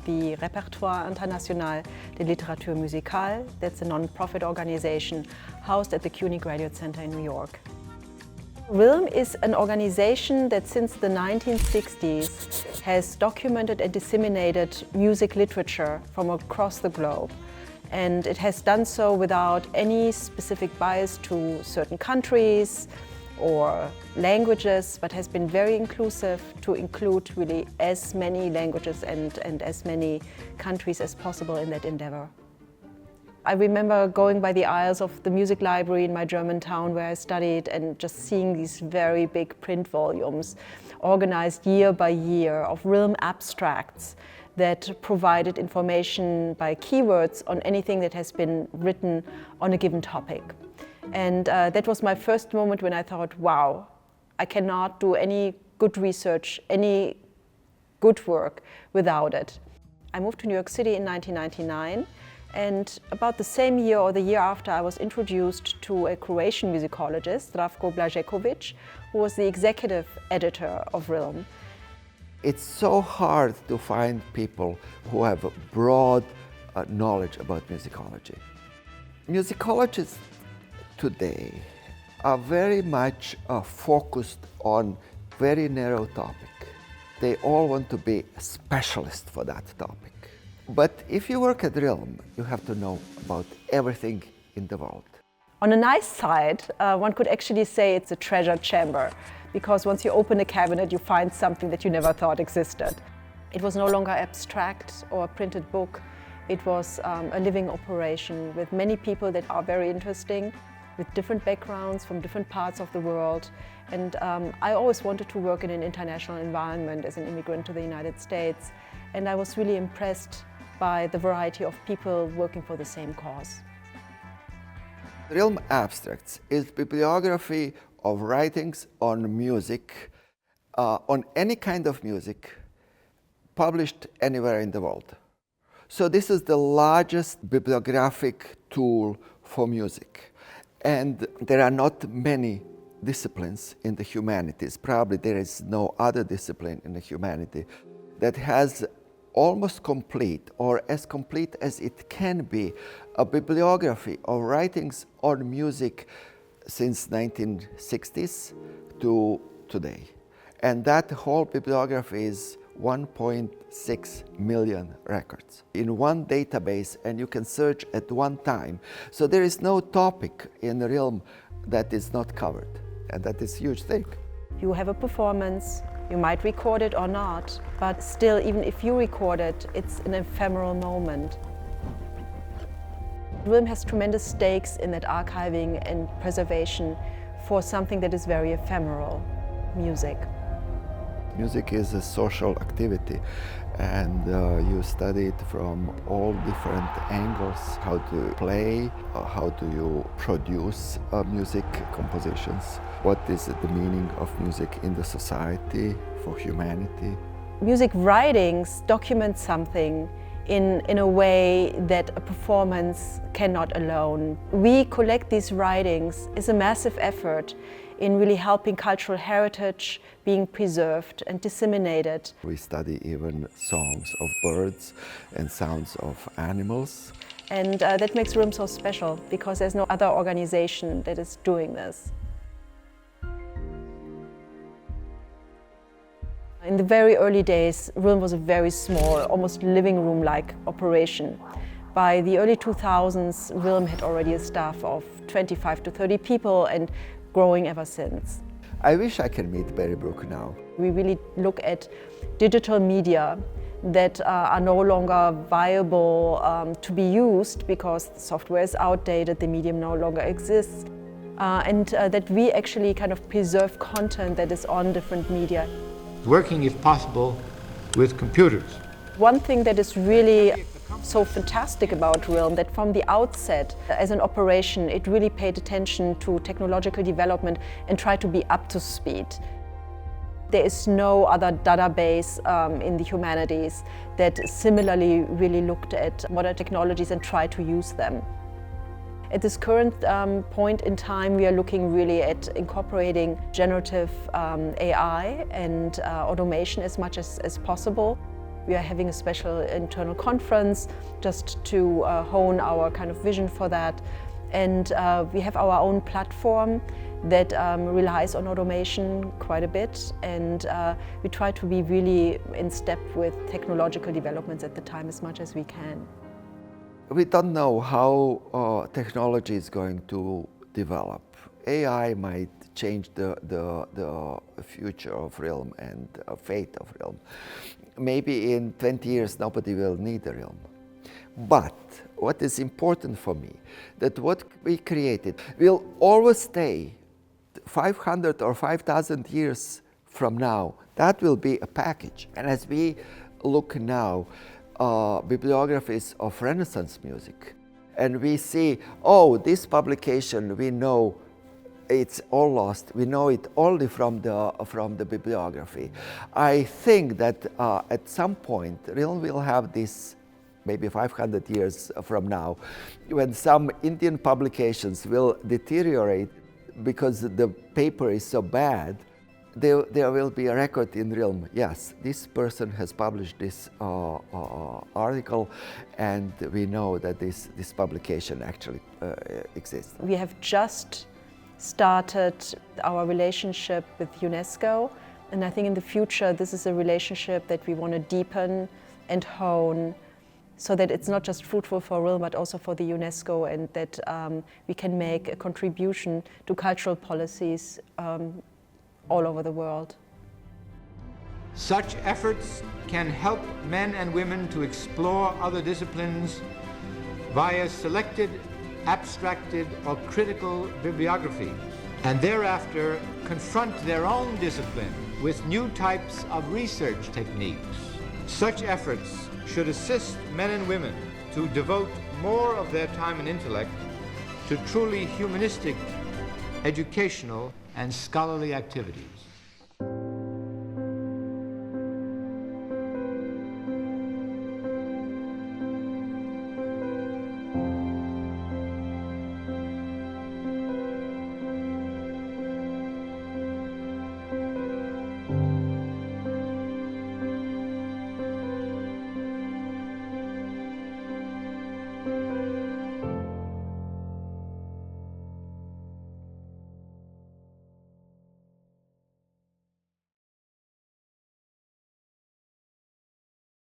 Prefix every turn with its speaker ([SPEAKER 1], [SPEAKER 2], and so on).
[SPEAKER 1] the Répertoire International de Littérature Musicale. That's a non-profit organization housed at the CUNY Graduate Center in New York. RILM is an organization that since the 1960s has documented and disseminated music literature from across the globe. And it has done so without any specific bias to certain countries or languages, but has been very inclusive to include really as many languages and as many countries as possible in that endeavor. I remember going by the aisles of the music library in my German town where I studied and just seeing these very big print volumes organized year by year of RILM abstracts that provided information by keywords on anything that has been written on a given topic. And that was my first moment when I thought, wow, I cannot do any good research, any good work without it. I moved to New York City in 1999. And about the same year or the year after, I was introduced to a Croatian musicologist, Zdravko Blažeković, who was the executive editor of RILM.
[SPEAKER 2] It's so hard to find people who have a broad knowledge about musicology. Musicologists today are very much focused on very narrow topic. They all want to be a specialist for that topic. But if you work at RILM, you have to know about everything in the world.
[SPEAKER 1] On a nice side, one could actually say it's a treasure chamber, because once you open a cabinet, you find something that you never thought existed. It was no longer abstract or a printed book. It was a living operation with many people that are very interesting, with different backgrounds from different parts of the world. And I always wanted to work in an international environment as an immigrant to the United States. And I was really impressed by the variety of people working for the same cause.
[SPEAKER 2] RILM Abstracts is bibliography of writings on music, on any kind of music, published anywhere in the world. So this is the largest bibliographic tool for music. And there are not many disciplines in the humanities. Probably there is no other discipline in the humanity that has almost complete, or as complete as it can be, a bibliography of writings on music since 1960s to today. And that whole bibliography is 1.6 million records in one database, and you can search at one time. So there is no topic in RILM that is not covered, and that is a huge thing.
[SPEAKER 1] You have a performance, you might record it or not, but still, even if you record it, it's an ephemeral moment. RILM has tremendous stakes in that archiving and preservation for something that is very ephemeral, music.
[SPEAKER 2] Music is a social activity, and you study it from all different angles, how to play, how do you produce music compositions, what is the meaning of music in the society, for humanity.
[SPEAKER 1] Music writings document something in a way that a performance cannot alone. We collect these writings as a massive effort in really helping cultural heritage being preserved and disseminated.
[SPEAKER 2] We study even songs of birds and sounds of animals.
[SPEAKER 1] And that makes RILM so special, because there's no other organization that is doing this. In the very early days, RILM was a very small, almost living room-like operation. By the early 2000s, RILM had already a staff of 25 to 30 people and growing ever since.
[SPEAKER 2] I wish I could meet Barry Brook now.
[SPEAKER 1] We really look at digital media that are no longer viable to be used because the software is outdated, the medium no longer exists, and that we actually kind of preserve content that is on different media.
[SPEAKER 3] Working, if possible, with computers.
[SPEAKER 1] One thing that is really so fantastic about RILM, that from the outset, as an operation, it really paid attention to technological development and tried to be up to speed. There is no other database in the humanities that similarly really looked at modern technologies and tried to use them. At this current point in time, we are looking really at incorporating generative AI and automation as much as possible. we are having a special internal conference just to hone our kind of vision for that. And we have our own platform that relies on automation quite a bit, and we try to be really in step with technological developments at the time as much as we can.
[SPEAKER 2] We don't know how technology is going to develop. AI might change the future of RILM and fate of RILM. Maybe in 20 years nobody will need a RILM. But what is important for me, that what we created will always stay 500 or 5,000 years from now. That will be a package. And as we look now, bibliographies of Renaissance music, and we see, oh, this publication, we know it's all lost. We know it only from the bibliography. I think that at some point, RILM will have this, maybe 500 years from now, when some Indian publications will deteriorate because the paper is so bad, there will be a record in RILM. Yes, this person has published this article, and we know that this publication actually exists.
[SPEAKER 1] We have just started our relationship with UNESCO, and I think in the future this is a relationship that we want to deepen and hone, so that it's not just fruitful for RILM but also for the UNESCO, and that we can make a contribution to cultural policies all over the world.
[SPEAKER 3] Such efforts can help men and women to explore other disciplines via selected, abstracted, or critical bibliography, and thereafter confront their own discipline with new types of research techniques. Such efforts should assist men and women to devote more of their time and intellect to truly humanistic, educational, and scholarly activities.